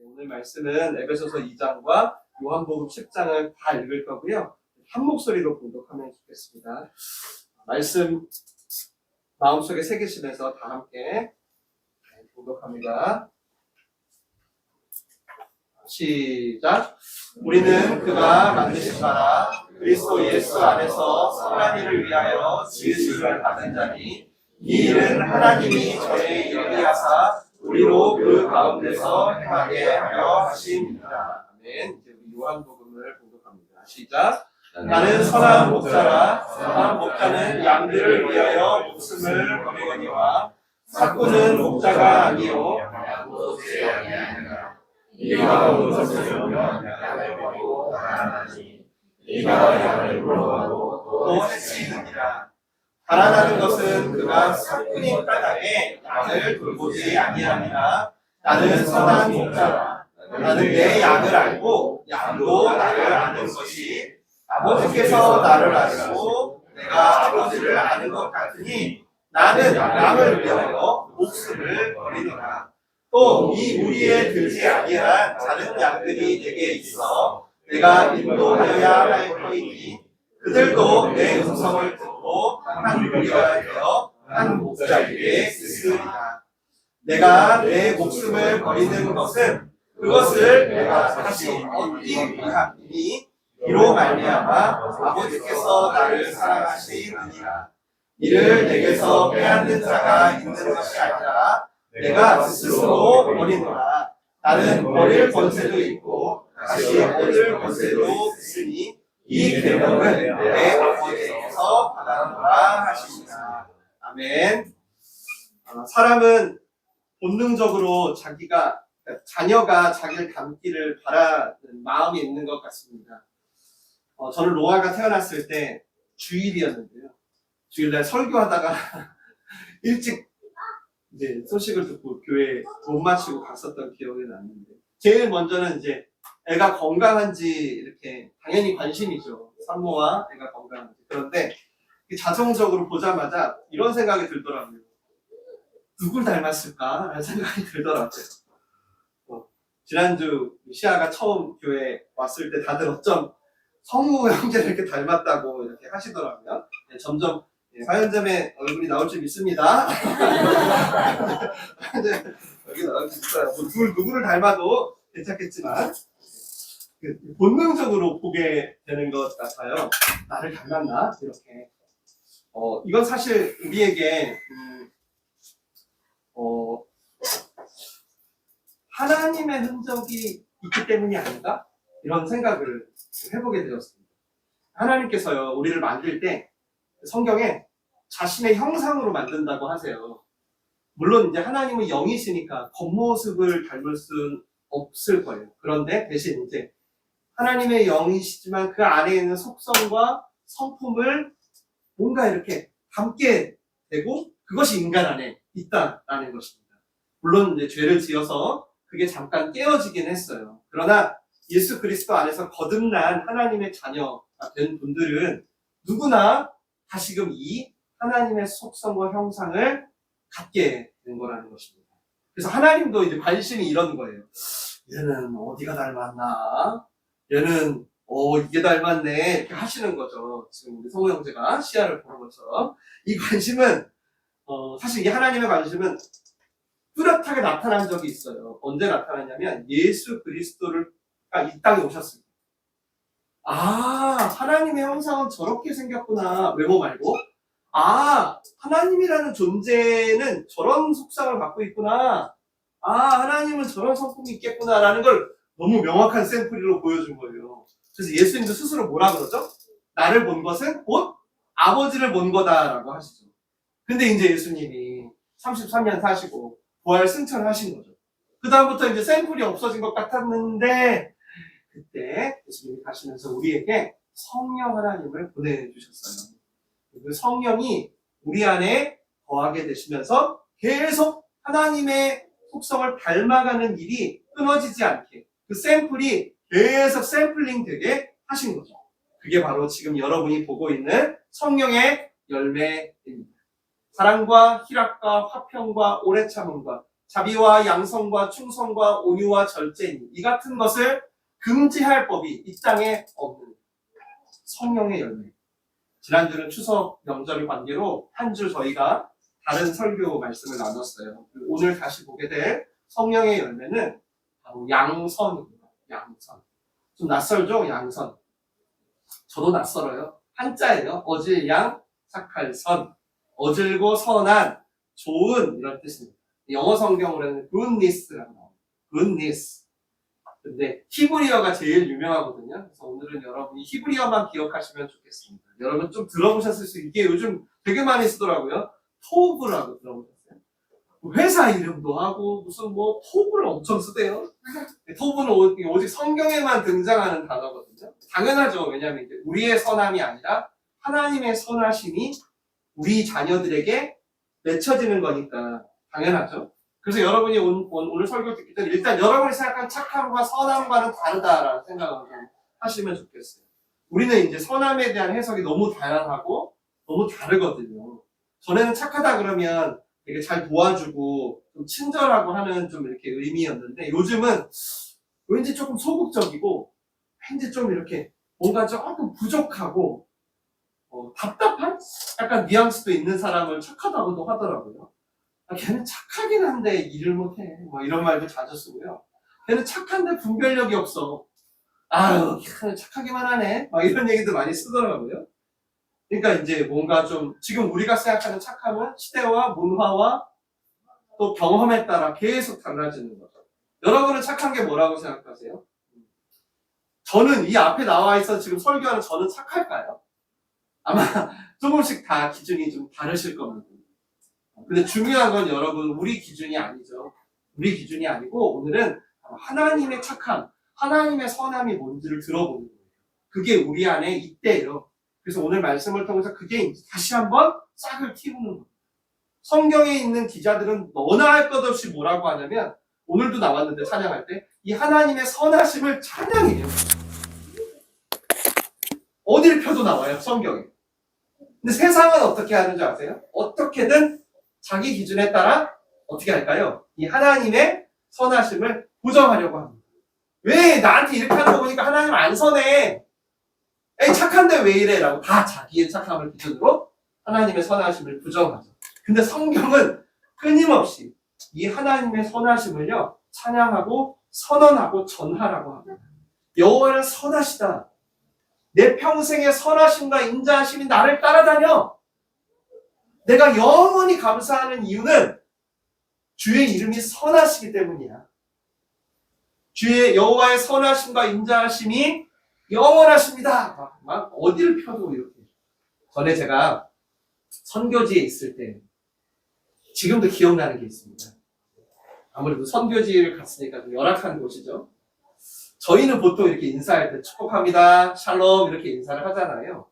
오늘 말씀은 에베소서 2장과 요한복음 10장을 다 읽을 거고요. 한 목소리로 봉독하면 좋겠습니다. 말씀 마음속에 새기시면서 다 함께 봉독합니다. 시작. 우리는 그가 만드신 바라 그리스도 예수 안에서 선한 일을 위하여 지으심을 받은 자니 이 일은 하나님이 전에 예비하사 우리로 그 가운데서 행하게 하려 하심이니라. 아멘. 이제 우리 요한복음을 봉독합니다. 시작. 나는 선한 목자라. 선한 목자는 양들을 위하여 목숨을 버리거니와 사꾸는 목자가 아니요 이가 오셨으면 양을 버리고 달아나니 이가 양을 물어가고 또 해치느니라. 달아나는 것은 그가 사꾼인 까닭에 양을 돌보지 아니하니라. 나는 선한 목자라. 나는 내 양을 알고 양도 나를 아는 것이 아버지께서 나를 아시고 내가 아버지를 아는 것 같으니 나는 양을 위하여 목숨을 버리노라. 또 이 무리에 들지 아니한 다른 양들이 내게 있어 내가 인도하여야 할 터이니 그들도 내 음성을 듣고 한 무리가 되어 한 목자에게 쓰리라. 내가 내 목숨을 버리는 것은 그것을 내가 다시 얻기 위함이니 이로 말미암아 아버지께서 나를 사랑하시느니라. 이를 내게서 빼앗는 자가 있는 것이 아니라 내가 스스로 버리노라. 나는 버릴 권세도 있고 다시 얻을 권세도 있으니 이 계명은 내 아버지께서 받아노라 하시니라. 아멘. 사람은 본능적으로 자녀가 자기를 닮기를 바라는 마음이 있는 것 같습니다. 저는 로아가 태어났을 때 주일이었는데요. 주일날 설교하다가 일찍 이제 소식을 듣고 교회에 못 마치고 갔었던 기억이 나는데, 제일 먼저는 이제 애가 건강한지 이렇게 당연히 관심이죠. 산모와 애가 건강한지. 그런데 자동적으로 보자마자 이런 생각이 들더라고요. 누굴 닮았을까? 라는 생각이 들더라고요. 지난주 시아가 처음 교회에 왔을 때 다들 어쩜 성우 형제를 이렇게 닮았다고 이렇게 하시더라고요. 네, 점점 화연점에 얼굴이 나올 줄 믿습니다. 여기 나올 수 있어요. 누구를 닮아도 괜찮겠지만 본능적으로 보게 되는 것 같아요. 나를 닮았나? 이렇게. 이건 사실 우리에게 하나님의 흔적이 있기 때문이 아닌가? 이런 생각을 해보게 되었습니다. 하나님께서요, 우리를 만들 때 성경에 자신의 형상으로 만든다고 하세요. 물론 이제 하나님은 영이시니까 겉모습을 닮을 수는 없을 거예요. 그런데 대신 이제 하나님의 영이시지만 그 안에 있는 속성과 성품을 뭔가 이렇게 담게 되고 그것이 인간 안에 있다라는 것입니다. 물론 이제 죄를 지어서 그게 잠깐 깨어지긴 했어요. 그러나 예수 그리스도 안에서 거듭난 하나님의 자녀가 된 분들은 누구나 다시금 이 하나님의 속성과 형상을 갖게 된 거라는 것입니다. 그래서 하나님도 이제 관심이 이런 거예요. 얘는 어디가 닮았나? 얘는 이게 닮았네. 이렇게 하시는 거죠. 지금 우리 성우 형제가 시야를 보는 것처럼. 이 관심은 사실 이 하나님의 관심은 뚜렷하게 나타난 적이 있어요. 언제 나타났냐면 예수 그리스도가 이 땅에 오셨을 때. 하나님의 형상은 저렇게 생겼구나. 외모 말고. 하나님이라는 존재는 저런 속성을 갖고 있구나. 하나님은 저런 성품이 있겠구나라는 걸 너무 명확한 샘플로 보여준 거예요. 그래서 예수님도 스스로 뭐라 그러죠? 나를 본 것은 곧 아버지를 본 거다라고 하시죠. 근데 이제 예수님이 33년 사시고 부활 승천하신 거죠. 그 다음부터 이제 샘플이 없어진 것 같았는데 그때 예수님이 가시면서 우리에게 성령 하나님을 보내주셨어요. 그 성령이 우리 안에 거하게 되시면서 계속 하나님의 속성을 닮아가는 일이 끊어지지 않게 그 샘플이 계속 샘플링 되게 하신 거죠. 그게 바로 지금 여러분이 보고 있는 성령의 열매입니다. 사랑과 희락과 화평과 오래 참음과 자비와 양성과 충성과 온유와 절제니 이 같은 것을 금지할 법이 이 땅에 없는 성령의 열매. 지난주는 추석 명절 관계로 한 주 저희가 다른 설교 말씀을 나눴어요. 오늘 다시 보게 될 성령의 열매는 바로 양선입니다. 양선. 좀 낯설죠? 양선. 저도 낯설어요. 한자예요. 어질 양, 착할 선. 어질고 선한, 좋은 이런 뜻입니다. 영어 성경으로는 goodness라고 나와요. goodness. 근데 히브리어가 제일 유명하거든요. 그래서 오늘은 여러분이 히브리어만 기억하시면 좋겠습니다. 여러분 좀 들어보셨을 수 이게 요즘 되게 많이 쓰더라고요. 토브라고 들어보셨어요? 회사 이름도 하고 무슨 뭐 토브를 엄청 쓰대요. 토브는 오직 성경에만 등장하는 단어거든요. 당연하죠. 왜냐하면 이제 우리의 선함이 아니라 하나님의 선하심이 우리 자녀들에게 맺혀지는 거니까 당연하죠. 그래서 여러분이 오늘 설교 듣기 전에 일단 여러분이 생각한 착함과 선함과는 다르다라는 생각을 좀 하시면 좋겠어요. 우리는 이제 선함에 대한 해석이 너무 다양하고 너무 다르거든요. 전에는 착하다 그러면 되게 잘 도와주고 좀 친절하고 하는 좀 이렇게 의미였는데 요즘은 왠지 조금 소극적이고 왠지 좀 이렇게 뭔가 조금 부족하고 답답한 약간 뉘앙스도 있는 사람을 착하다고도 하더라고요. 걔는 착하긴 한데 일을 못해. 뭐 이런 말도 자주 쓰고요. 걔는 착한데 분별력이 없어. 아유, 걔는 착하기만 하네. 막 이런 얘기도 많이 쓰더라고요. 그러니까 이제 뭔가 좀 지금 우리가 생각하는 착함은 시대와 문화와 또 경험에 따라 계속 달라지는 거죠. 여러분은 착한 게 뭐라고 생각하세요? 저는 이 앞에 나와 있어 지금 설교하는 저는 착할까요? 아마 조금씩 다 기준이 좀 다르실 겁니다. 근데 중요한 건 여러분 우리 기준이 아니죠. 우리 기준이 아니고 오늘은 하나님의 착함, 하나님의 선함이 뭔지를 들어보는 거예요. 그게 우리 안에 있대요. 그래서 오늘 말씀을 통해서 그게 다시 한번 싹을 틔우는 거예요. 성경에 있는 기자들은 너나 할 것 없이 뭐라고 하냐면 오늘도 나왔는데 찬양할 때 이 하나님의 선하심을 찬양해요. 어딜 펴도 나와요 성경에. 근데 세상은 어떻게 하는지 아세요? 어떻게든 자기 기준에 따라 어떻게 할까요? 이 하나님의 선하심을 부정하려고 합니다. 왜 나한테 이렇게 하는 거 보니까 하나님 안 선해? 에이 착한데 왜 이래? 라고 다 자기의 착함을 기준으로 하나님의 선하심을 부정하죠. 근데 성경은 끊임없이 이 하나님의 선하심을요 찬양하고 선언하고 전하라고 합니다. 여호와는 선하시다. 내 평생의 선하심과 인자하심이 나를 따라다녀. 내가 영원히 감사하는 이유는 주의 이름이 선하시기 때문이야. 주의 여호와의 선하심과 인자하심이 영원하십니다. 막 어디를 펴도 이렇게. 전에 제가 선교지에 있을 때 지금도 기억나는 게 있습니다. 아무래도 선교지를 갔으니까 좀 열악한 곳이죠. 저희는 보통 이렇게 인사할 때 축복합니다, 샬롬 이렇게 인사를 하잖아요.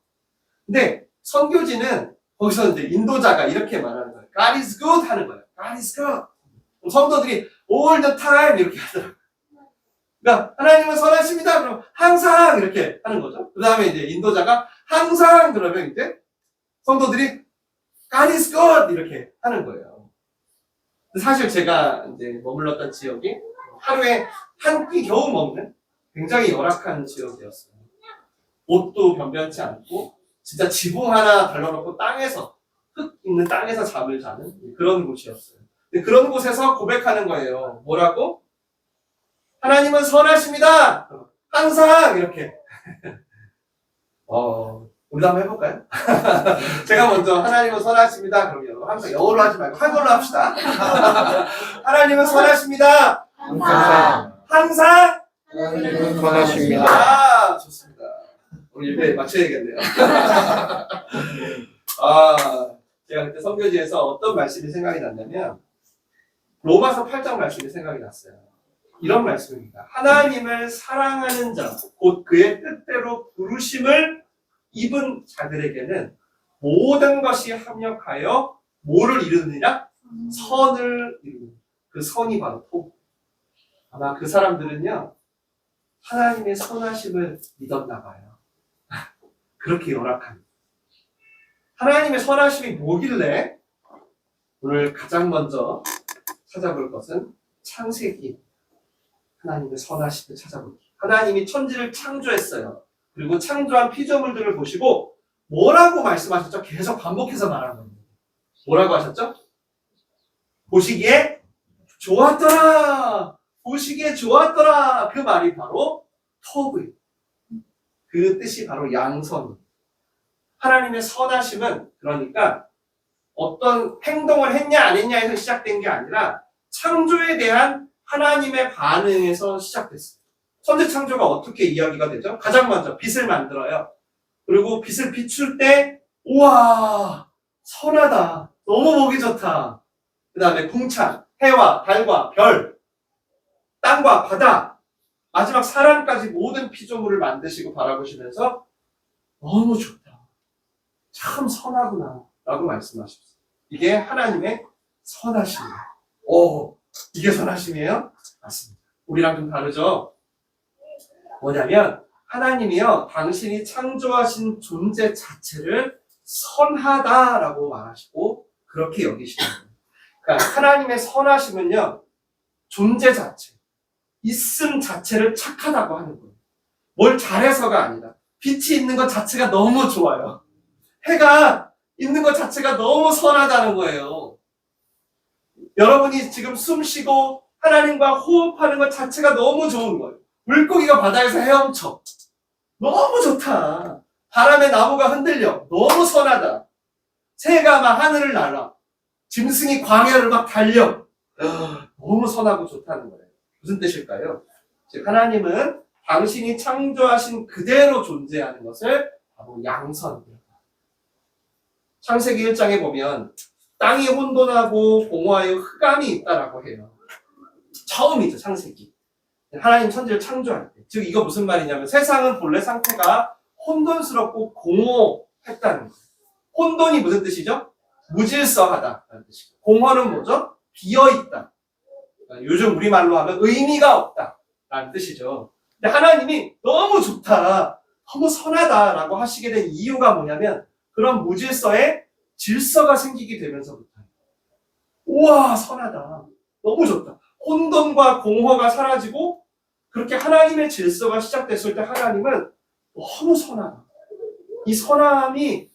근데 선교지는 거기서 이제 인도자가 이렇게 말하는 거예요. God is good 하는 거예요. God is good. 성도들이 all the time 이렇게 하더라고요. 그러니까 하나님은 선하십니다. 그럼 항상 이렇게 하는 거죠. 그 다음에 이제 인도자가 항상 그러면 이제 성도들이 God is good 이렇게 하는 거예요. 사실 제가 이제 머물렀던 지역이 하루에 한 끼 겨우 먹는 굉장히 열악한 지역이었어요. 옷도 변변치 않고 진짜 지붕 하나 달라놓고 땅에서 흙 있는 땅에서 잠을 자는 그런 곳이었어요. 근데 그런 곳에서 고백하는 거예요. 뭐라고? 하나님은 선하십니다. 항상 이렇게. 우리도 한번 해볼까요? 제가 먼저 하나님은 선하십니다. 그러면 항상 영어로 하지 말고 한글로 합시다. 하나님은 선하십니다. 항상 하나님은 선하십니다. 아, 좋습니다. 오늘 일대 맞춰야겠네요. 제가 그때 선교지에서 어떤 말씀이 생각이 났냐면 로마서 8장 말씀이 생각이 났어요. 이런 말씀입니다. 하나님을 사랑하는 자, 곧 그의 뜻대로 부르심을 입은 자들에게는 모든 것이 합력하여 뭐를 이루느니라? 선을 이루는. 그 선이 바로 토. 아마 그 사람들은요 하나님의 선하심을 믿었나 봐요. 그렇게 열악한. 하나님의 선하심이 뭐길래 오늘 가장 먼저 찾아볼 것은 창세기. 하나님의 선하심을 찾아보기. 하나님이 천지를 창조했어요. 그리고 창조한 피조물들을 보시고 뭐라고 말씀하셨죠? 계속 반복해서 말하는 겁니다. 뭐라고 하셨죠? 보시기에 좋았더라. 보시기에 좋았더라. 그 말이 바로 터브예요. 그 뜻이 바로 양선. 하나님의 선하심은 그러니까 어떤 행동을 했냐 안 했냐에서 시작된 게 아니라 창조에 대한 하나님의 반응에서 시작됐어요. 천지 창조가 어떻게 이야기가 되죠? 가장 먼저 빛을 만들어요. 그리고 빛을 비출 때 우와 선하다. 너무 보기 좋다. 그 다음에 궁창, 해와 달과 별, 땅과 바다, 마지막 사람까지 모든 피조물을 만드시고 바라보시면서 너무 좋다. 참 선하구나 라고 말씀하셨어요. 이게 하나님의 선하심이에요. 이게 선하심이에요? 맞습니다. 우리랑 좀 다르죠? 뭐냐면 하나님이요 당신이 창조하신 존재 자체를 선하다라고 말하시고 그렇게 여기시는 거예요. 그러니까 하나님의 선하심은요 존재 자체, 있음 자체를 착하다고 하는 거예요. 뭘 잘해서가 아니라 빛이 있는 것 자체가 너무 좋아요. 해가 있는 것 자체가 너무 선하다는 거예요. 여러분이 지금 숨 쉬고 하나님과 호흡하는 것 자체가 너무 좋은 거예요. 물고기가 바다에서 헤엄쳐. 너무 좋다. 바람에 나무가 흔들려. 너무 선하다. 새가 막 하늘을 날아. 짐승이 광야를 막 달려. 너무 선하고 좋다는 거예요. 무슨 뜻일까요? 즉 하나님은 당신이 창조하신 그대로 존재하는 것을 바로 양선이에요. 창세기 1장에 보면 땅이 혼돈하고 공허하여 흑암이 있다라고 해요. 처음이죠, 창세기. 하나님 천지를 창조할 때. 즉 이거 무슨 말이냐면 세상은 본래 상태가 혼돈스럽고 공허했다는 거예요. 혼돈이 무슨 뜻이죠? 무질서하다라는 뜻이고 공허는 뭐죠? 비어있다. 요즘 우리말로 하면 의미가 없다라는 뜻이죠. 근데 하나님이 너무 좋다, 너무 선하다라고 하시게 된 이유가 뭐냐면 그런 무질서에 질서가 생기게 되면서부터 우와 선하다, 너무 좋다. 혼돈과 공허가 사라지고 그렇게 하나님의 질서가 시작됐을 때 하나님은 너무 선하다. 이 선함이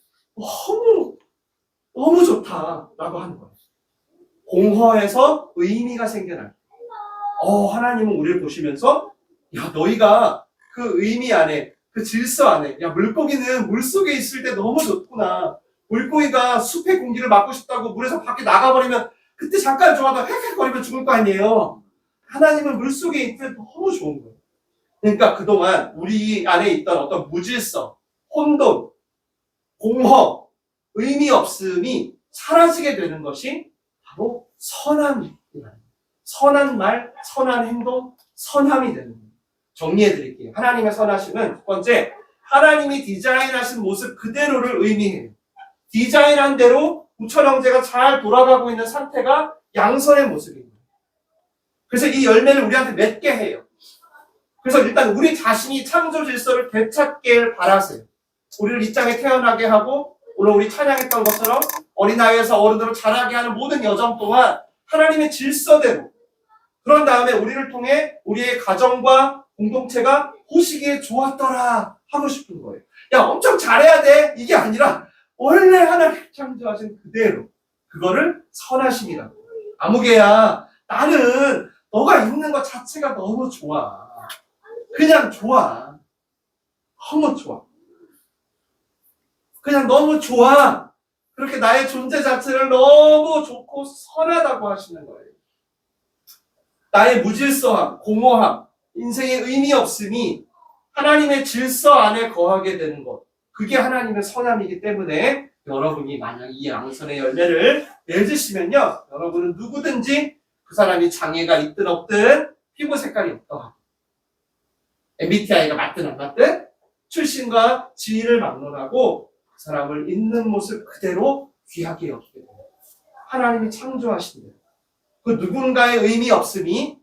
너무 좋다라고 하는 거예요. 공허에서 의미가 생겨날 때. 하나님은 우리를 보시면서 야 너희가 그 의미 안에 그 질서 안에 야 물고기는 물속에 있을 때 너무 좋구나. 물고기가 숲의 공기를 맡고 싶다고 물에서 밖에 나가버리면 그때 잠깐 좋아도 헥헥거리면 죽을 거 아니에요. 하나님은 물속에 있을 때 너무 좋은 거예요. 그러니까 그동안 우리 안에 있던 어떤 무질서, 혼돈, 공허, 의미 없음이 사라지게 되는 것이 바로 선함이에요. 선한 말, 선한 행동, 선함이 되는 거예요. 정리해 드릴게요. 하나님의 선하심은 첫 번째, 하나님이 디자인하신 모습 그대로를 의미해요. 디자인한 대로 우천 형제가 잘 돌아가고 있는 상태가 양선의 모습입니다. 그래서 이 열매를 우리한테 맺게 해요. 그래서 일단 우리 자신이 창조 질서를 되찾길 바라세요. 우리를 이 땅에 태어나게 하고 오늘 우리 찬양했던 것처럼 어린아이에서 어른으로 자라게 하는 모든 여정 동안 하나님의 질서대로, 그런 다음에 우리를 통해 우리의 가정과 공동체가 보시기에 좋았더라 하고 싶은 거예요. 야 엄청 잘해야 돼 이게 아니라 원래 하나님 창조하신 그대로, 그거를 선하심이라고. 아무개야 나는 너가 있는 것 자체가 너무 좋아. 그냥 좋아. 너무 좋아. 그냥 너무 좋아. 그렇게 나의 존재 자체를 너무 좋고 선하다고 하시는 거예요. 나의 무질서함, 공허함, 인생의 의미 없음이 하나님의 질서 안에 거하게 되는 것, 그게 하나님의 선함이기 때문에 여러분이 만약 이 양선의 열매를 맺으시면요, 여러분은 누구든지 그 사람이 장애가 있든 없든 피부 색깔이 어떠하든 MBTI가 맞든 안 맞든 출신과 지위를 막론하고 그 사람을 있는 모습 그대로 귀하게 여기게 됩니다. 하나님이 창조하신 대로 그 누군가의 의미 없음이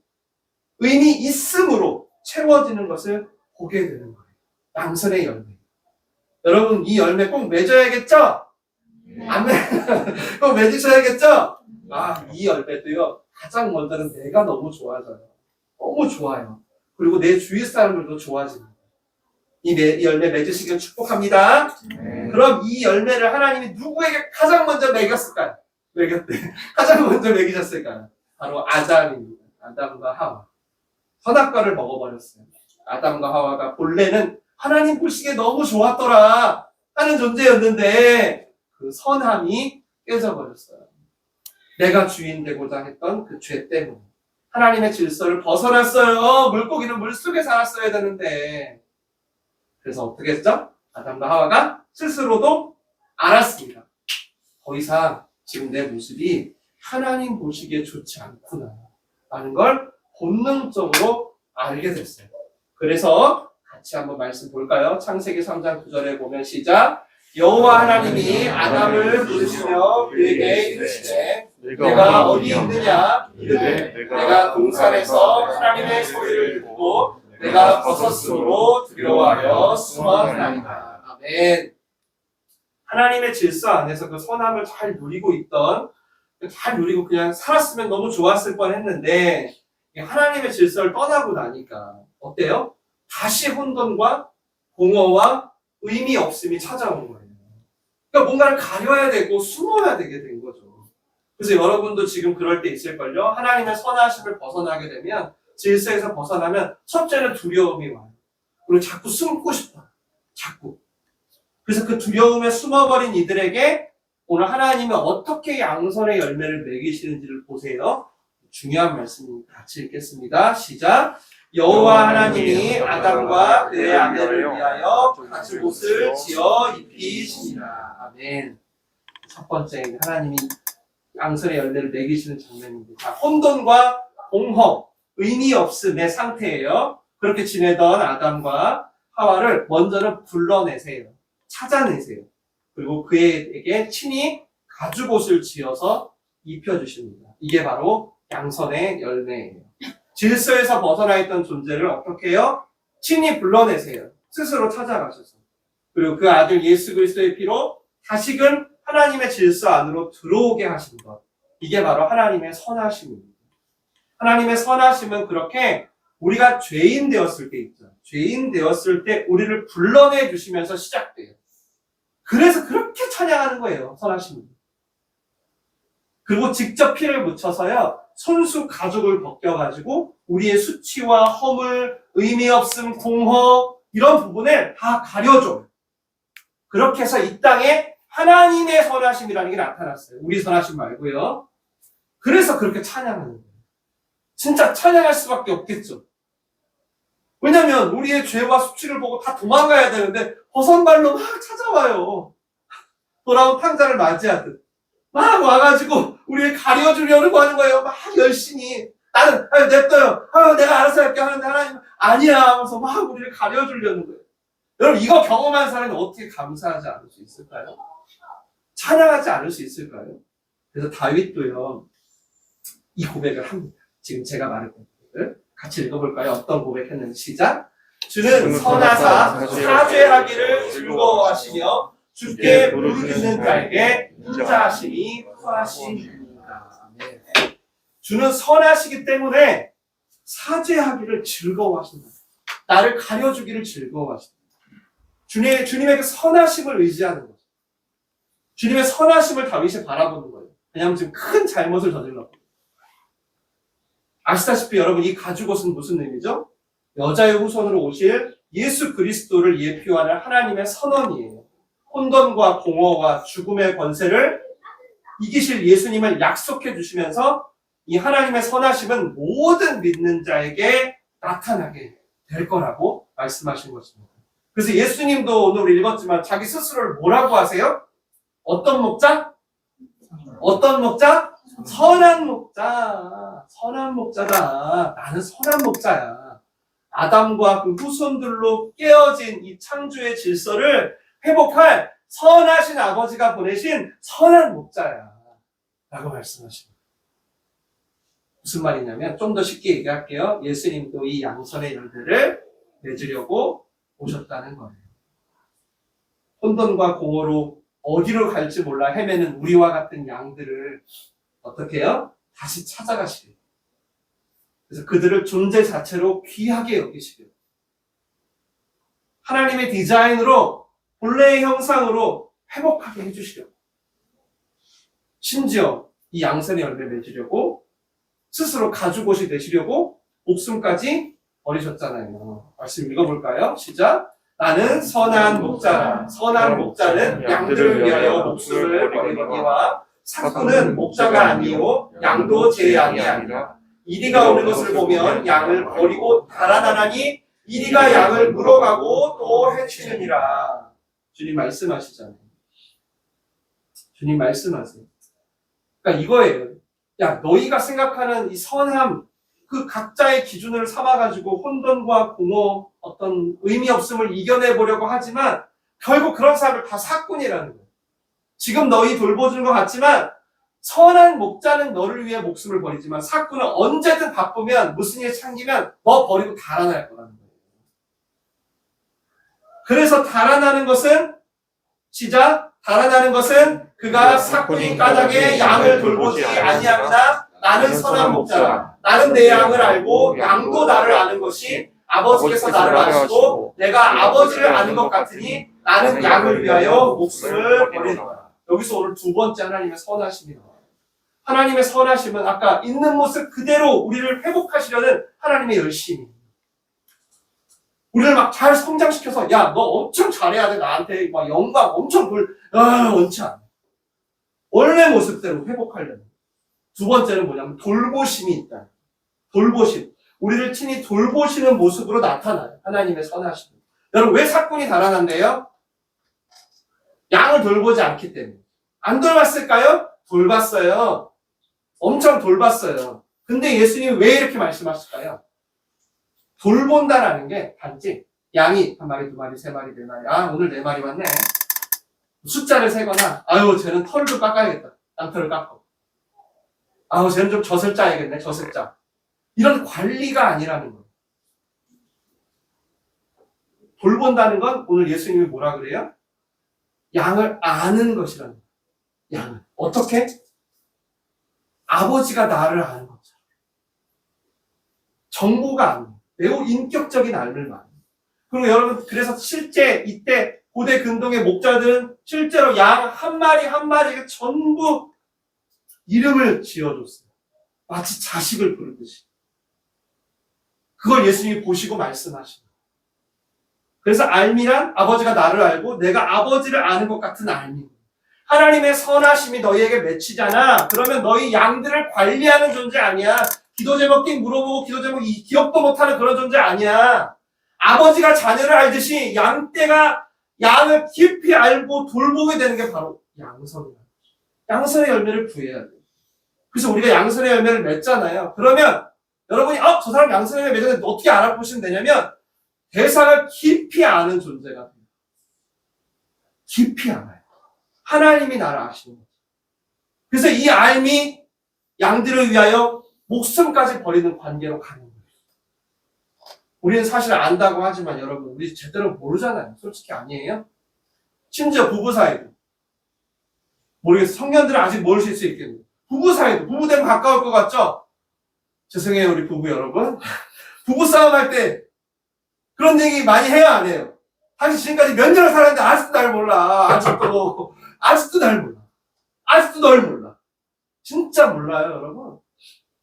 의미 있음으로 채워지는 것을 보게 되는 거예요. 양선의 열매. 여러분 이 열매 꼭 맺어야겠죠? 아멘. 꼭 맺으셔야겠죠? 이 열매도요, 가장 먼저는 내가 너무 좋아져요. 너무 좋아요. 그리고 내 주위 사람들도 좋아집니다. 이 열매 맺으시길 축복합니다. 그럼 이 열매를 하나님이 누구에게 가장 먼저 먹였을까요? 가장 먼저 먹이셨을까요? 바로 아담입니다. 아담과 하와. 선악과를 먹어버렸어요. 아담과 하와가 본래는 하나님 보시기에 너무 좋았더라 하는 존재였는데 그 선함이 깨져버렸어요. 내가 주인 되고자 했던 그 죄 때문에 하나님의 질서를 벗어났어요. 물고기는 물속에 살았어야 되는데. 그래서 어떻게 했죠? 아담과 하와가 스스로도 알았습니다. 더 이상 지금 내 모습이 하나님 보시기에 좋지 않구나 라는 걸 본능적으로 알게 됐어요. 그래서 같이 한번 말씀 볼까요? 창세기 3장 9절에 보면 시작. 여호와 하나님이 아담을 부르시며 그에게 이르시되 내가 어디 있느냐 이르되 내가 동산에서 하나님의 소리를 듣고 내가 버섯으로 두려워하여 숨었나이다. 아멘. 하나님의 질서 안에서 그 선함을 잘 누리고 그냥 살았으면 너무 좋았을 뻔했는데 하나님의 질서를 떠나고 나니까 어때요? 다시 혼돈과 공허와 의미 없음이 찾아온 거예요. 그러니까 뭔가를 가려야 되고 숨어야 되게 된 거죠. 그래서 여러분도 지금 그럴 때 있을걸요. 하나님의 선하심을 벗어나게 되면, 질서에서 벗어나면 첫째는 두려움이 와요. 그리고 자꾸 숨고 싶어요. 자꾸. 그래서 그 두려움에 숨어버린 이들에게 오늘 하나님은 어떻게 양선의 열매를 먹이시는지를 보세요. 중요한 말씀입니다. 같이 읽겠습니다. 시작. 여호와 하나님이 아담과 그의 아내를 위하여 가죽옷을 지어 입히시니라. 아멘. 첫 번째 하나님이 양선의 열매를 먹이시는 장면입니다. 자, 혼돈과 공허, 의미 없음의 상태예요. 그렇게 지내던 아담과 하와를 먼저는 불러내세요. 찾아내세요. 그리고 그에게 친히 가죽옷을 지어서 입혀주십니다. 이게 바로 양선의 열매예요. 질서에서 벗어나 있던 존재를 어떻게 해요? 친히 불러내세요. 스스로 찾아가셔서. 그리고 그 아들 예수 그리스도의 피로 다시금 하나님의 질서 안으로 들어오게 하신 것. 이게 바로 하나님의 선하심입니다. 하나님의 선하심은 그렇게 우리가 죄인 되었을 때 있죠. 죄인 되었을 때 우리를 불러내 주시면서 시작돼요. 그래서 그렇게 찬양하는 거예요. 선하심은. 그리고 직접 피를 묻혀서요. 손수 가죽을 벗겨가지고 우리의 수치와 허물, 의미 없음, 공허 이런 부분을 다 가려줘요. 그렇게 해서 이 땅에 하나님의 선하심이라는 게 나타났어요. 우리 선하심 말고요. 그래서 그렇게 찬양하는 거예요. 진짜 찬양할 수밖에 없겠죠. 왜냐면 우리의 죄와 수치를 보고 다 도망가야 되는데 버선발로 막 찾아와요. 돌아온 탕자를 맞이하듯. 막 와가지고 우리를 가려주려고 하는 거예요. 막 열심히. 나는 냅둬요. 내가 알아서 할게 하는데 하나님 아니야 하면서 막 우리를 가려주려는 거예요. 여러분 이거 경험한 사람이 어떻게 감사하지 않을 수 있을까요? 찬양하지 않을 수 있을까요? 그래서 다윗도요. 이 고백을 합니다. 지금 제가 말했던 고백을 같이 읽어볼까요? 어떤 고백했는지 시작. 주는 선하사 사죄하기를 즐거워하시며 주께 부르짖는 자에게 인자하심이 후하시니라. 주는 선하시기 때문에 사죄하기를 즐거워하신다. 나를 가려주기를 즐거워하신다. 주님에게 선하심을 의지하는 거죠. 주님의 선하심을 다윗이 바라보는 거예요. 왜냐하면 지금 큰 잘못을 저질렀거든요. 아시다시피 여러분 이 가죽옷은 무슨 의미죠? 여자의 후손으로 오실 예수 그리스도를 예표하는 하나님의 선언이에요. 혼돈과 공허와 죽음의 권세를 이기실 예수님을 약속해 주시면서 이 하나님의 선하심은 모든 믿는 자에게 나타나게 될 거라고 말씀하신 것입니다. 그래서 예수님도 오늘 읽었지만 자기 스스로를 뭐라고 하세요? 어떤 목자? 어떤 목자? 선한 목자. 선한 목자다. 나는 선한 목자야. 아담과 그 후손들로 깨어진 이 창조의 질서를 회복할 선하신 아버지가 보내신 선한 목자야. 라고 말씀하십니다. 무슨 말이냐면 좀 더 쉽게 얘기할게요. 예수님도 이 양선의 열매를 맺으려고 오셨다는 거예요. 혼돈과 공허로 어디로 갈지 몰라 헤매는 우리와 같은 양들을 어떻게 해요? 다시 찾아가시래요. 그래서 그들을 존재 자체로 귀하게 여기시래요. 하나님의 디자인으로 본래의 형상으로 회복하게 해주시려고. 심지어 이 양선의 열매 맺으려고 스스로 가죽옷이 되시려고 목숨까지 버리셨잖아요. 말씀 읽어볼까요? 시작. 나는 선한 목자라. 선한 목자는 양들을 위하여 목숨을 버리거니와 삭구는 목자가 아니요 양도 제 양이 아니라 이리가 오는 것을 보면 양을 버리고 달아나나니 이리가 양을 물어가고 또 해치느니라. 주님 말씀하시잖아요. 주님 말씀하세요. 그러니까 이거예요. 야, 너희가 생각하는 이 선함, 그 각자의 기준을 삼아가지고 혼돈과 공허, 어떤 의미 없음을 이겨내보려고 하지만 결국 그런 사람을 다 사꾼이라는 거예요. 지금 너희 돌보주는 것 같지만 선한 목자는 너를 위해 목숨을 버리지만 사꾼은 언제든 바쁘면 무슨 일이 챙기면 너 버리고 달아날 거라는 거예요. 그래서 달아나는 것은 시작. 달아나는 것은 그가 사꾼인 까닭에 양을 돌보지 아니함이나 나는 선한 목자라. 나는 내 양을 알고 양도 나를 아는 것이 아버지께서 나를 아시고 내가 아버지를 아는 것 같으니 나는 양을 위하여 목숨을 버리노라. 여기서 오늘 두 번째 하나님의 선하심이 나와요. 하나님의 선하심은 아까 있는 모습 그대로 우리를 회복하시려는 하나님의 열심이. 우리를 막 잘 성장시켜서 야, 너 엄청 잘해야 돼. 나한테 막 영광 엄청 원치 않아. 원래 모습대로 회복하려는. 두 번째는 뭐냐면 돌보심이 있다. 돌보심. 우리를 친히 돌보시는 모습으로 나타나요. 하나님의 선하심. 여러분 왜 사꾼이 달아난대요? 양을 돌보지 않기 때문에. 안 돌봤을까요? 돌봤어요. 엄청 돌봤어요. 근데 예수님이 왜 이렇게 말씀하실까요? 돌본다라는 게 단지 양이 한 마리, 두 마리, 세 마리, 네 마리. 아, 오늘 네 마리 왔네. 숫자를 세거나, 아유, 쟤는 털을 좀 깎아야겠다. 양털을 깎고. 아우, 쟤는 좀 젖을 짜야겠네. 젖을 짜. 이런 관리가 아니라는 거예요. 돌본다는 건 오늘 예수님이 뭐라 그래요? 양을 아는 것이라는 거예요. 양을. 어떻게? 아버지가 나를 아는 것처럼. 정보가 아니에요. 매우 인격적인 알을 많이. 그리고 여러분, 그래서 실제 이때 고대 근동의 목자들은 실제로 양 한 마리 한 마리에 전부 이름을 지어줬어요. 마치 자식을 부르듯이. 그걸 예수님이 보시고 말씀하시는 거예요. 그래서 알미란 아버지가 나를 알고 내가 아버지를 아는 것 같은 알미. 하나님의 선하심이 너희에게 맺히잖아. 그러면 너희 양들을 관리하는 존재 아니야. 기도 제목끼 물어보고 기도 제목 기억도 못하는 그런 존재 아니야. 아버지가 자녀를 알듯이 양떼가 양을 깊이 알고 돌보게 되는 게 바로 양선이야. 양선의 열매를 구해야 돼. 그래서 우리가 양선의 열매를 맺잖아요. 그러면 여러분이 저 사람 양선의 열매 맺었는데 어떻게 알아보시면 되냐면 대상을 깊이 아는 존재가 돼요. 깊이 알아요. 하나님이 나를 아시는 거죠. 그래서 이 알미 양들을 위하여 목숨까지 버리는 관계로 가는 거예요. 우리는 사실 안다고 하지만 여러분 우리 제대로 모르잖아요. 솔직히 아니에요? 심지어 부부 사이도 모르겠어요. 청년들은 아직 모르실 수 있겠네요. 부부 사이도 부부 되면 가까울 것 같죠? 죄송해요 우리 부부 여러분. 부부 싸움 할 때 그런 얘기 많이 해요 안 해요? 당신 지금까지 몇 년을 살았는데 아직도 날 몰라. 아직도 날 몰라. 아직도 널 몰라. 진짜 몰라요 여러분.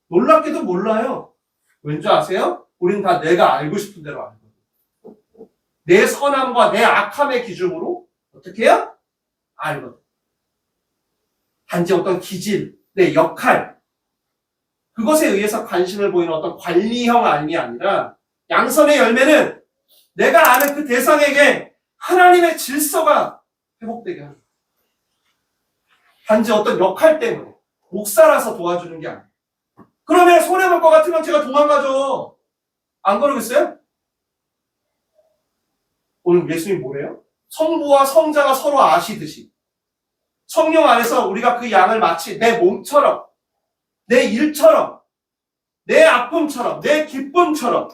놀랍게도 몰라요. 왠지 아세요? 우린 다 내가 알고 싶은 대로 알거든. 내 선함과 내 악함의 기준으로 어떻게 해요? 알거든. 단지 어떤 기질, 내 역할, 그것에 의해서 관심을 보이는 어떤 관리형 알미 아니라 양선의 열매는 내가 아는 그 대상에게 하나님의 질서가 회복되게 합니다. 단지 어떤 역할 때문에 목사라서 도와주는 게 아니에요. 그러면 손해볼 것 같으면 제가 도망가죠. 안 그러겠어요? 오늘 예수님이 뭐래요? 성부와 성자가 서로 아시듯이 성령 안에서 우리가 그 양을 마치 내 몸처럼 내 일처럼 내 아픔처럼 내 기쁨처럼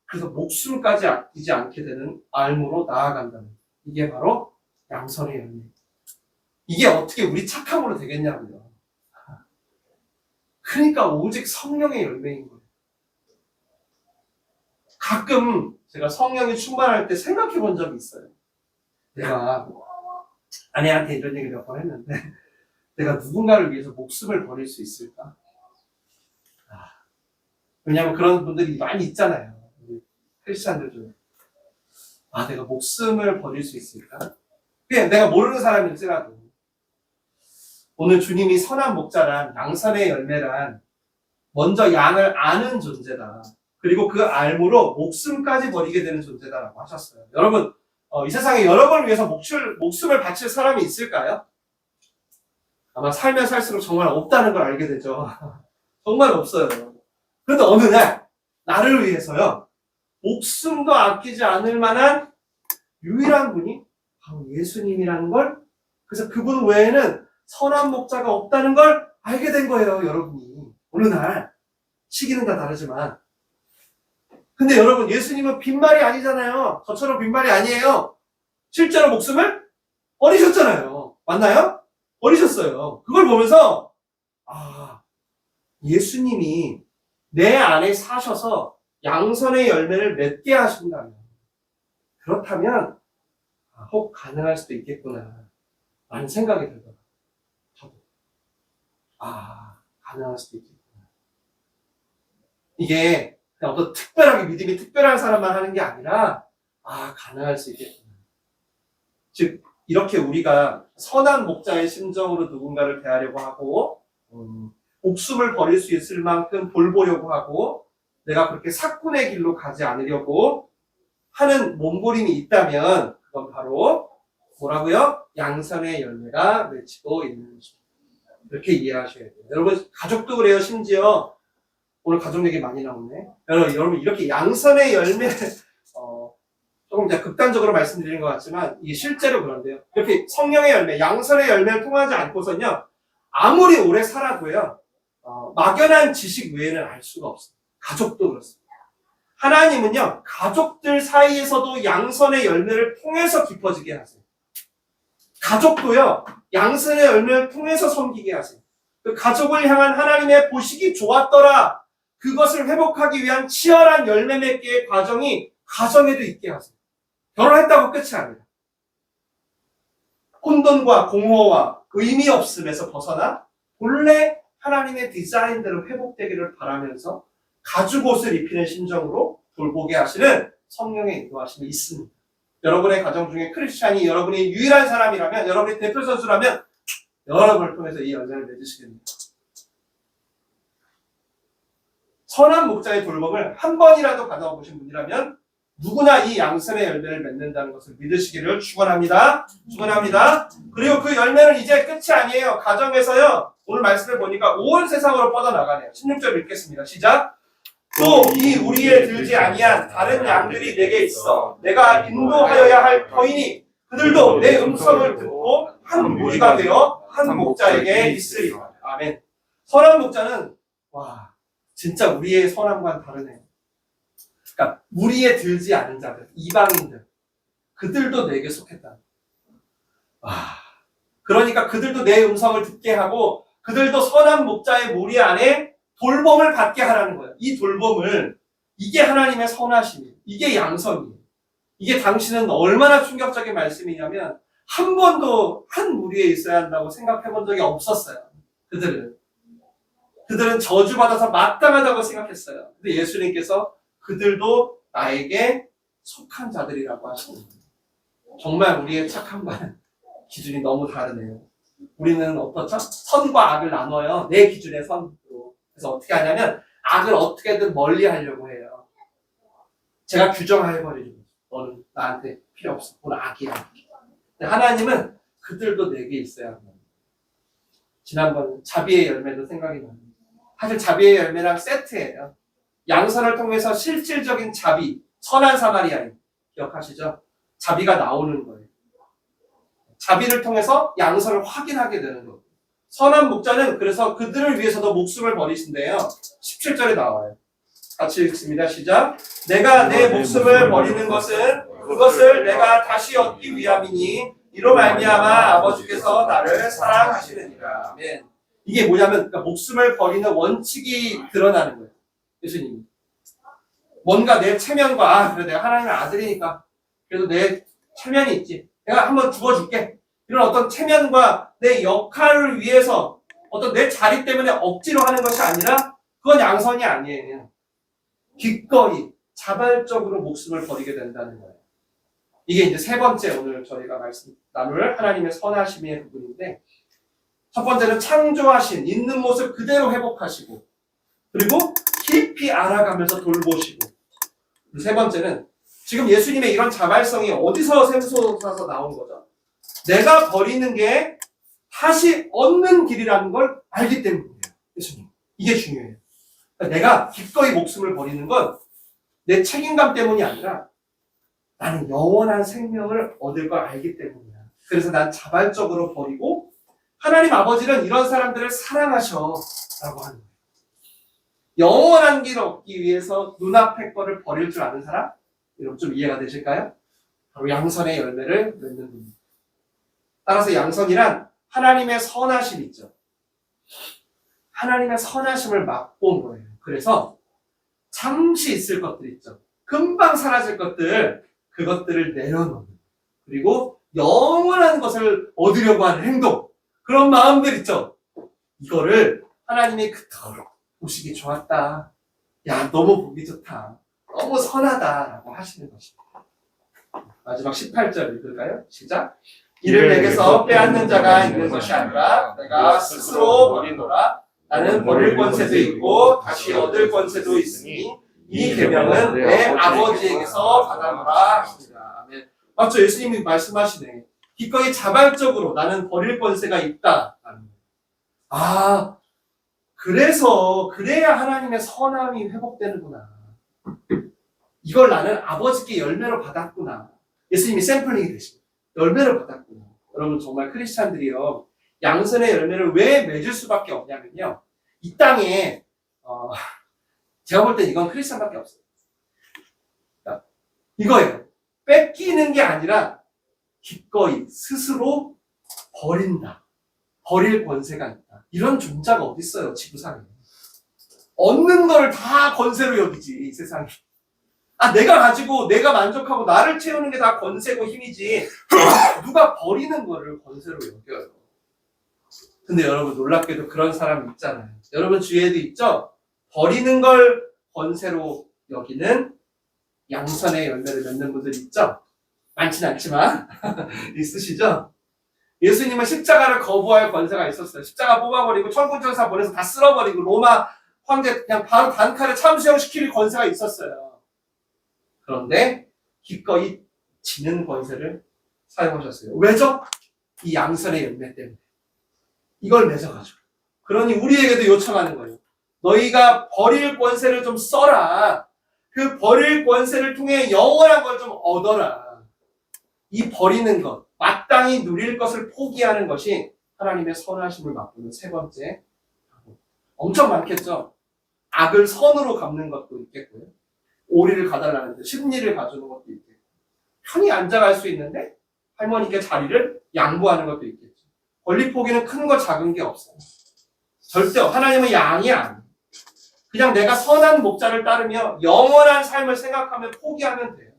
그래서 목숨까지 아끼지 않게 되는 알무로 나아간다는 이게 바로 양선의 열매. 이게 어떻게 우리 착함으로 되겠냐고요. 그러니까 오직 성령의 열매인 거예요. 가끔 제가 성령이 충만할 때 생각해 본 적이 있어요. 내가 아내한테 이런 얘기를 몇 번 했는데 내가 누군가를 위해서 목숨을 버릴 수 있을까? 왜냐하면 그런 분들이 많이 있잖아요. 우리 크리스찬들 중에. 내가 목숨을 버릴 수 있을까? 그냥 내가 모르는 사람일지라도 오늘 주님이 선한 목자란 양선의 열매란 먼저 양을 아는 존재다. 그리고 그 알므로 목숨까지 버리게 되는 존재다라고 하셨어요. 여러분, 이 세상에 여러분을 위해서 목숨을 바칠 사람이 있을까요? 아마 살면 살수록 정말 없다는 걸 알게 되죠. 정말 없어요. 그런데 어느 날 나를 위해서요. 목숨도 아끼지 않을 만한 유일한 분이 바로 예수님이라는 걸, 그래서 그분 외에는 선한 목자가 없다는 걸 알게 된 거예요, 여러분이. 어느 날 시기는 다 다르지만. 근데 여러분, 예수님은 빈말이 아니잖아요. 저처럼 빈말이 아니에요. 실제로 목숨을 버리셨잖아요. 맞나요? 버리셨어요. 그걸 보면서 예수님이 내 안에 사셔서 양선의 열매를 맺게 하신다면, 그렇다면 혹 가능할 수도 있겠구나 라는 생각이 들더라고요. 저도 가능할 수도 있겠구나. 이게 그냥 어떤 특별하게 믿음이 특별한 사람만 하는 게 아니라 가능할 수 있겠구나. 즉 이렇게 우리가 선한 목자의 심정으로 누군가를 대하려고 하고 목숨을 버릴 수 있을 만큼 돌보려고 하고 내가 그렇게 사꾼의 길로 가지 않으려고 하는 몸부림이 있다면 그건 바로 뭐라고요? 양선의 열매가 맺히고 있는 것입니다. 이렇게 이해하셔야 돼요. 여러분 가족도 그래요. 심지어 오늘 가족 얘기 많이 나오네. 여러분 이렇게 양선의 열매 조금 제가 극단적으로 말씀드리는 것 같지만 이게 실제로 그런데요. 이렇게 성령의 열매, 양선의 열매를 통하지 않고서는요. 아무리 오래 살아도요. 막연한 지식 외에는 알 수가 없어요. 가족도 그렇습니다. 하나님은요. 가족들 사이에서도 양선의 열매를 통해서 깊어지게 하세요. 가족도요. 양선의 열매를 통해서 섬기게 하세요. 그 가족을 향한 하나님의 보시기 좋았더라. 그것을 회복하기 위한 치열한 열매 맺기의 과정이 가정에도 있게 하세요. 결혼했다고 끝이 아니라 혼돈과 공허와 의미 없음에서 벗어나 본래 하나님의 디자인대로 회복되기를 바라면서 가죽 옷을 입히는 심정으로 돌보게 하시는 성령의 인도하심이 있습니다. 여러분의 가정 중에 크리스찬이 여러분이 유일한 사람이라면, 여러분의 대표 선수라면 여러분을 통해서 이 열매를 맺으시겠습니다. 선한 목자의 돌봄을 한 번이라도 받아보신 분이라면 누구나 이 양선의 열매를 맺는다는 것을 믿으시기를 축원합니다. 축원합니다. 그리고 그 열매는 이제 끝이 아니에요. 가정에서요. 오늘 말씀을 보니까 온 세상으로 뻗어나가네요. 16절 읽겠습니다. 시작. 또 이 우리에 들지 아니한 다른 양들이 내게 있어 내가 인도하여야 할 터이니 그들도 내 음성을 듣고 한 무리가 되어 한 목자에게 있으리라. 아멘. 선한 목자는 진짜 우리의 선함과는 다르네요. 그러니까 무리에 들지 않은 자들, 이방인들, 그들도 내게 속했다. 그러니까 그들도 내 음성을 듣게 하고 그들도 선한 목자의 무리 안에 돌봄을 받게 하라는 거예요. 이 돌봄을, 이게 하나님의 선하심이에요. 이게 양선이에요. 이게 당신은 얼마나 충격적인 말씀이냐면 한 번도 한 무리에 있어야 한다고 생각해 본 적이 없었어요. 그들은 저주받아서 마땅하다고 생각했어요. 근데 예수님께서 그들도 나에게 속한 자들이라고 하시는 거예요. 정말 우리의 착함과는 기준이 너무 다르네요. 우리는 어떻죠? 선과 악을 나눠요. 내 기준의 선으로. 그래서 어떻게 하냐면 악을 어떻게든 멀리 하려고 해요. 제가 규정해버리죠. 너는 나한테 필요 없어. 너는 악이야. 근데 하나님은 그들도 내게 있어야 합니다. 지난번 자비의 열매도 생각이 납니다. 사실 자비의 열매랑 세트예요. 양선을 통해서 실질적인 자비, 선한 사마리아인 기억하시죠? 자비가 나오는 거예요. 자비를 통해서 양선을 확인하게 되는 거예요. 선한 목자는 그래서 그들을 위해서도 목숨을 버리신대요. 17절에 나와요. 같이 읽습니다. 시작. 내가 내 목숨을 버리는 것은 그것을 내가 다시 얻기 위함이니 이로 말미암아 아버지께서 나를 사랑하시느니라. 아멘. 이게 뭐냐면 그러니까 목숨을 버리는 원칙이 드러나는 거예요. 예수님이. 뭔가 내 체면과 그래 내가 하나님의 아들이니까 그래도 내 체면이 있지. 내가 한번 죽어줄게. 이런 어떤 체면과 내 역할을 위해서 어떤 내 자리 때문에 억지로 하는 것이 아니라 그건 양선이 아니에요. 기꺼이 자발적으로 목숨을 버리게 된다는 거예요. 이게 이제 세 번째 오늘 저희가 말씀 나눌 하나님의 선하심의 부분인데 첫 번째는 창조하신 있는 모습 그대로 회복하시고 그리고 깊이 알아가면서 돌보시고 세 번째는 지금 예수님의 이런 자발성이 어디서 샘솟아서 나온 거죠? 내가 버리는 게 다시 얻는 길이라는 걸 알기 때문이에요. 예수님. 이게 중요해요. 그러니까 내가 기꺼이 목숨을 버리는 건 내 책임감 때문이 아니라 나는 영원한 생명을 얻을 걸 알기 때문이야. 그래서 난 자발적으로 버리고 하나님 아버지는 이런 사람들을 사랑하셔 라고 하는 거예요. 영원한 길을 얻기 위해서 눈앞의 거를 버릴 줄 아는 사람? 여러분 좀 이해가 되실까요? 바로 양선의 열매를 맺는 분입니다. 따라서 양선이란 하나님의 선하심 있죠. 하나님의 선하심을 맛본 거예요. 그래서 잠시 있을 것들 있죠. 금방 사라질 것들, 그것들을 내려놓는. 그리고 영원한 것을 얻으려고 하는 행동. 그런 마음들 있죠. 이거를 하나님이 그토록 보시기 좋았다. 야, 너무 보기 좋다. 너무 선하다라고 하시는 것입니다. 마지막 18절 읽을까요? 시작. 이를 내게서 빼앗는 자가 있는 것이 아니라 내가 스스로 버리노라. 나는 버릴 권세도 있고 다시 얻을 권세도 있으니 이 계명은 내 아버지에게서 받아노라 하십니다. 아멘. 맞죠? 예수님이 말씀하시네. 기꺼이 자발적으로 나는 버릴 권세가 있다. 아, 그래야 하나님의 선함이 회복되는구나. 이걸 나는 아버지께 열매로 받았구나. 예수님이 샘플링이 되십니다. 열매로 받았구나. 여러분 정말 크리스찬들이요. 양선의 열매를 왜 맺을 수밖에 없냐면요. 이 땅에 제가 볼 땐 이건 크리스찬밖에 없어요. 그러니까 이거예요. 뺏기는 게 아니라 기꺼이 스스로 버린다. 버릴 권세가 있다. 이런 존재가 어디 있어요, 지구상에. 얻는 걸 다 권세로 여기지, 이 세상에. 아, 내가 가지고 내가 만족하고 나를 채우는 게 다 권세고 힘이지. 누가 버리는 거를 권세로 여겨요. 근데 여러분 놀랍게도 그런 사람이 있잖아요. 여러분 주위에도 있죠? 버리는 걸 권세로 여기는 양선의 열매를 맺는 분들이 있죠? 많진 않지만 있으시죠? 예수님은 십자가를 거부할 권세가 있었어요. 십자가 뽑아버리고 천군천사 보내서 다 쓸어버리고 로마 황제 그냥 바로 단칼에 참수형시킬 권세가 있었어요. 그런데 기꺼이 지는 권세를 사용하셨어요. 왜죠? 이 양선의 열매 때문에. 이걸 맺어가지고. 그러니 우리에게도 요청하는 거예요. 너희가 버릴 권세를 좀 써라. 그 버릴 권세를 통해 영원한 걸 좀 얻어라. 이 버리는 것, 마땅히 누릴 것을 포기하는 것이 하나님의 선하심을 맛보는 세 번째. 엄청 많겠죠? 악을 선으로 갚는 것도 있겠고요. 오리를 가달라는데 심리를 가주는 것도 있겠고. 편히 앉아갈 수 있는데 할머니께 자리를 양보하는 것도 있겠죠. 권리 포기는 큰 거 작은 게 없어요. 절대 하나님은 양이 아니에요. 그냥 내가 선한 목자를 따르며 영원한 삶을 생각하며 포기하면 돼요.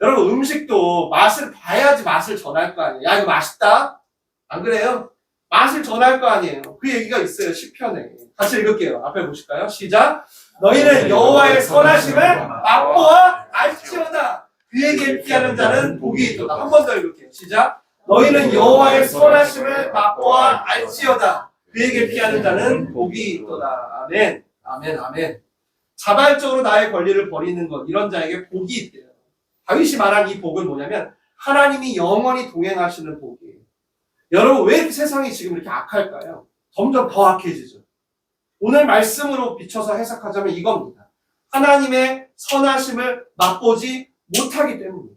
여러분 음식도 맛을 봐야지 맛을 전할 거 아니에요. 야 이거 맛있다? 안 그래요? 맛을 전할 거 아니에요. 그 얘기가 있어요. 시편에. 같이 읽을게요. 앞에 보실까요? 시작. 너희는 여호와의 선하심을 맛보아 알지어다. 그에게 피하는 자는 복이 있도다. 한 번 더 읽을게요. 시작. 너희는 여호와의 선하심을 맛보아 알지어다. 그에게 피하는 자는 복이 있도다. 아멘. 아멘. 아멘. 자발적으로 나의 권리를 버리는 것, 이런 자에게 복이 있대요. 다윗이 말한 이 복은 뭐냐면 하나님이 영원히 동행하시는 복이에요. 여러분 왜 세상이 지금 이렇게 악할까요? 점점 더 악해지죠. 오늘 말씀으로 비춰서 해석하자면 이겁니다. 하나님의 선하심을 맛보지 못하기 때문이에요.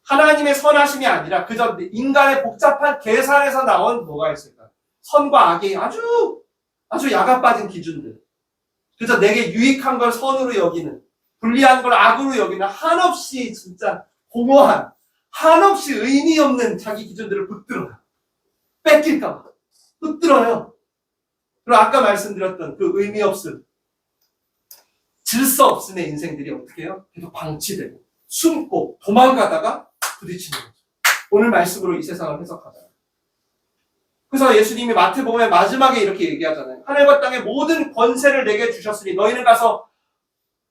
하나님의 선하심이 아니라 그저 인간의 복잡한 계산에서 나온 뭐가 있을까? 선과 악의 아주 야가 빠진 기준들. 그저 내게 유익한 걸 선으로 여기는, 불리한 걸 악으로 여기는 한없이 진짜 공허한, 한없이 의미 없는 자기 기준들을 붙들어요. 뺏길까 봐. 흩들어요. 그리고 아까 말씀드렸던 그 의미 없음, 질서 없음의 인생들이 어떻게 해요? 계속 방치되고 숨고 도망가다가 부딪히는 거죠. 오늘 말씀으로 이 세상을 해석하다. 그래서 예수님이 마태복음의 마지막에 이렇게 얘기하잖아요. 하늘과 땅의 모든 권세를 내게 주셨으니 너희는 가서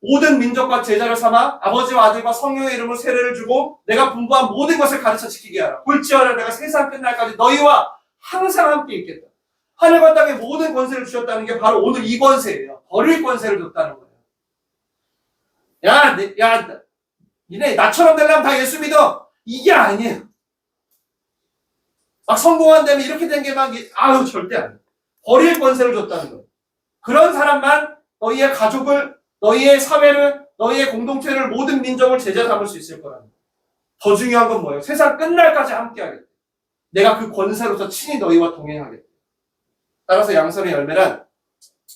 모든 민족과 제자를 삼아 아버지와 아들과 성령의 이름으로 세례를 주고 내가 분부한 모든 것을 가르쳐 지키게 하라. 볼지어라 내가 세상 끝날까지 너희와 항상 함께 있겠다. 하늘과 땅의 모든 권세를 주셨다는 게 바로 오늘 이 권세예요. 버릴 권세를 줬다는 거예요. 야, 니네 나처럼 되려면 다 예수 믿어. 이게 아니에요. 막 성공한다면 이렇게 된 게 막 절대 아니에요. 버릴 권세를 줬다는 거예요. 그런 사람만 너희의 가족을, 너희의 사회를, 너희의 공동체를, 모든 민족을 제자 삼을 수 있을 거라는 거예요. 더 중요한 건 뭐예요? 세상 끝날까지 함께 하겠다. 내가 그 권세로서 친히 너희와 동행하겠다. 따라서 양선의 열매란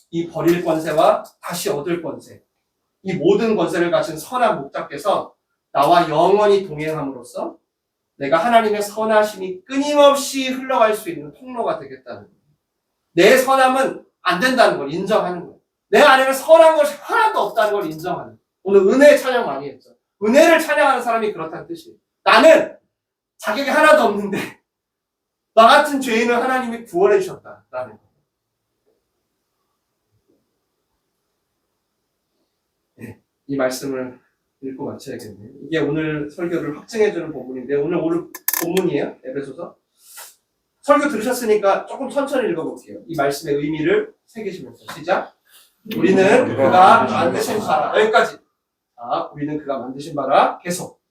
이 버릴 권세와 다시 얻을 권세, 이 모든 권세를 가진 선한 목자께서 나와 영원히 동행함으로써 내가 하나님의 선하심이 끊임없이 흘러갈 수 있는 통로가 되겠다는 거예요. 내 선함은 안 된다는 걸 인정하는 거예요. 내 안에는 선한 것이 하나도 없다는 걸 인정하는 거예요. 오늘 은혜 찬양 많이 했죠. 은혜를 찬양하는 사람이 그렇다는 뜻이에요. 나는 자격이 하나도 없는데 나 같은 죄인을 하나님이 구원해 주셨다라는 거예요. 네, 이 말씀을 읽고 마쳐야겠네요. 이게 오늘 설교를 확증해주는 본문인데 오늘 본문이에요. 에베소서. 설교 들으셨으니까 조금 천천히 읽어볼게요. 이 말씀의 의미를 새기시면서 시작. 우리는 그가 만드신 바라. 여기까지. 자, 우리는 그가 만드신 바라. 계속.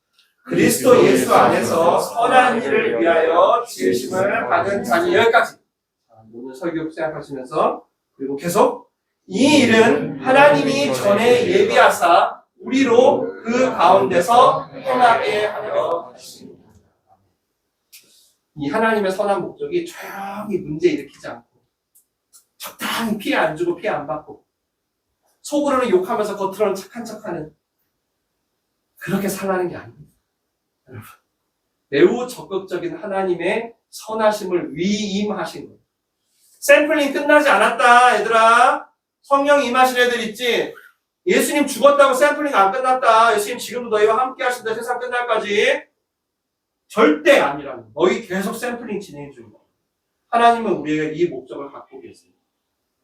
그리스도 예수 안에서 선한 일을 위하여 지으심을 받은 자니. 여기까지. 자, 오늘 설교 생각하시면서 그리고 계속. 이 일은 하나님이 전에 예비하사 우리로 그 가운데서 행하게 하려 하십니다. 이 하나님의 선한 목적이 조용히 문제 일으키지 않고 적당히 피해 안 주고 피해 안 받고 속으로는 욕하면서 겉으로는 착한 척하는 그렇게 살라는 게 아닙니다. 여러분, 매우 적극적인 하나님의 선하심을 위임하신 거예요. 샘플링 끝나지 않았다 얘들아. 성령 임하신 애들 있지? 예수님 죽었다고 샘플링 안 끝났다. 예수님 지금도 너희와 함께 하신다. 세상 끝날까지. 절대 아니라는. 너희 계속 샘플링 진행 중이다. 하나님은 우리에게 이 목적을 갖고 계세요.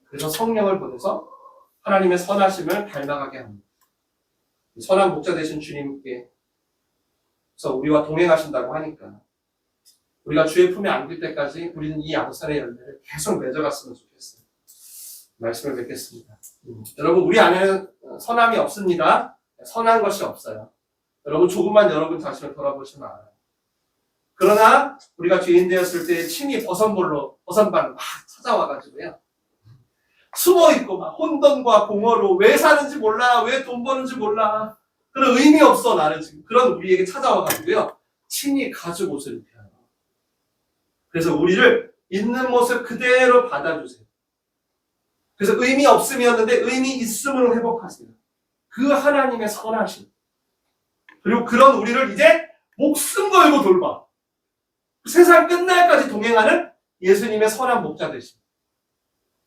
그래서 성령을 보내서 하나님의 선하심을 닮아가게 합니다. 선한 목자 되신 주님께 그래서 우리와 동행하신다고 하니까 우리가 주의 품에 안길 때까지 우리는 이 양산의 열매를 계속 맺어갔으면 좋겠어요. 말씀을 뵙겠습니다. 여러분 우리 안에는 선함이 없습니다. 선한 것이 없어요. 여러분 조금만 여러분 자신을 돌아보시면 알아요. 그러나 우리가 죄인 되었을 때 친히 버선발로 막 찾아와가지고요. 숨어있고 막 혼돈과 공허로 왜 사는지 몰라, 왜 돈 버는지 몰라, 그런 의미 없어 나는 지금. 그런 우리에게 찾아와가지고요. 친히 가죽 옷을 입혀요. 그래서 우리를 있는 모습 그대로 받아주세요. 그래서 의미 없음이었는데 의미 있음으로 회복하세요. 그 하나님의 선하심. 그리고 그런 우리를 이제 목숨 걸고 돌봐. 세상 끝날까지 동행하는 예수님의 선한 목자 되심.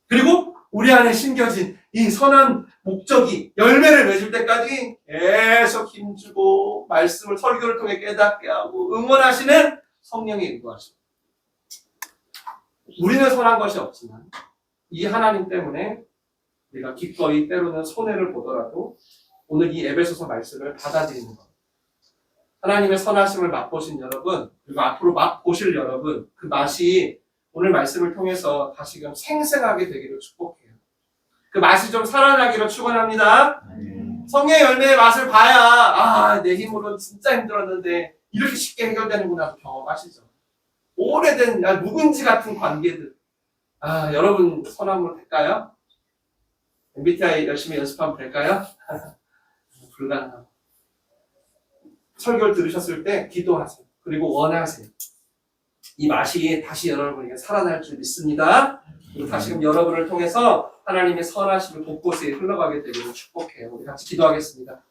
그리고 우리 안에 심겨진 이 선한 목적이 열매를 맺을 때까지 계속 힘주고 말씀을 설교를 통해 깨닫게 하고 응원하시는 성령의 인도하심. 우리는 선한 것이 없지만 이 하나님 때문에 우리가 기꺼이 때로는 손해를 보더라도 오늘 이 에베소서 말씀을 받아들이는 것. 하나님의 선하심을 맛보신 여러분, 그리고 앞으로 맛보실 여러분, 그 맛이 오늘 말씀을 통해서 다시금 생생하게 되기를 축복해요. 그 맛이 좀 살아나기를 축원합니다. 성령의 열매의 맛을 봐야 내 힘으로는 진짜 힘들었는데 이렇게 쉽게 해결되는구나 경험하시죠. 오래된 묵은지 같은 관계들. 여러분 선함으로 될까요? MBTI 열심히 연습하면 될까요? 불가능합니다. 설교를 들으셨을 때 기도하세요. 그리고 원하세요. 이 맛이 다시 여러분에게 살아날 줄 믿습니다. 그리고 다시금 여러분을 통해서 하나님의 선하심을 곳곳에 흘러가게 되기를 축복해요. 우리 같이 기도하겠습니다.